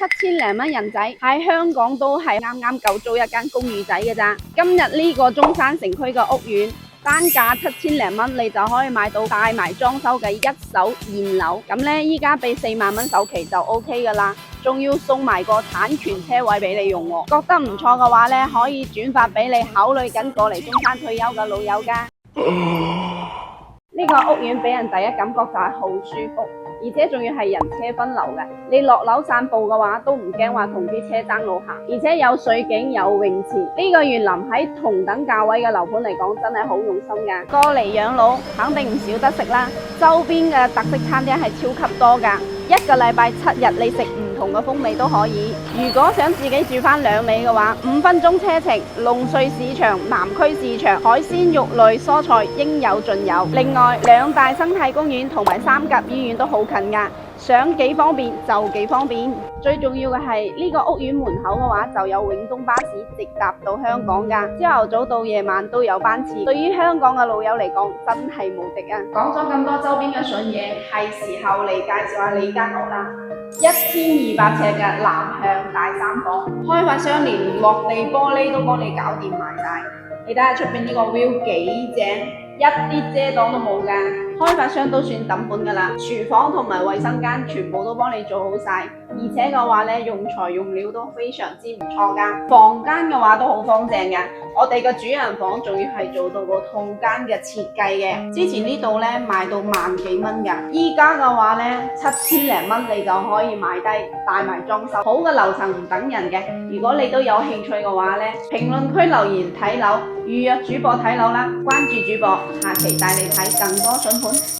7000零蚊人仔喺香港都係啱啱夠租一間公寓仔嘅咋。今日呢個中山城區嘅屋苑，單價7000零蚊，你就可以買到帶埋裝修嘅一手現樓。咁呢，依家俾4萬蚊首期就 OK 噶啦，仲要送埋個產權車位俾你用喎。覺得唔錯嘅話呢，可以轉發俾你考慮緊過嚟中山退休嘅老友噶。呢個屋苑俾人第一感覺就係好舒服，而且仲要係人車分流嘅。你落樓散步嘅話都唔驚話同啲車爭路行，而且有水景有泳池。呢個園林喺同等價位嘅樓盤嚟講，真係好用心噶。過嚟養老肯定唔少得食啦，周邊嘅特色餐廳係超級多噶，一個禮拜7日你食唔同嘅風味都可以。如果想自己住翻2里嘅話，5分鐘車程，龍穗市場、南區市場，海鮮、肉類、蔬菜應有盡有。另外2大生態公園同埋3甲醫院都好近噶，想幾方便就幾方便。最重要嘅係呢個屋苑門口嘅話就有永東巴士直達到香港噶，朝頭早到夜晚都有班次。對於香港嘅老友嚟講，真係無敵啊！講咗咁多周邊嘅筍嘢，係時候嚟介紹下你間屋啦。1200尺嘅南向大3房，開發商連落地玻璃都幫你搞掂埋晒。你睇下出邊呢個 view 幾正，一啲遮擋都冇噶。開發商都算抌本噶啦，廚房同埋衛生間全部都幫你做好晒，而且嘅話呢，用材用料都非常之唔錯噶。房間嘅話都好方正嘅，我哋嘅主人房仲要係做到個套間嘅設計嘅。之前呢度呢賣到萬幾蚊噶，依家嘅話呢7000零蚊你就可以買低，帶埋裝修。好嘅樓層唔等人嘅，如果你都有興趣嘅話呢，評論區留言睇樓，預約主播睇樓啦，關注主播，下期帶你睇更多筍盤。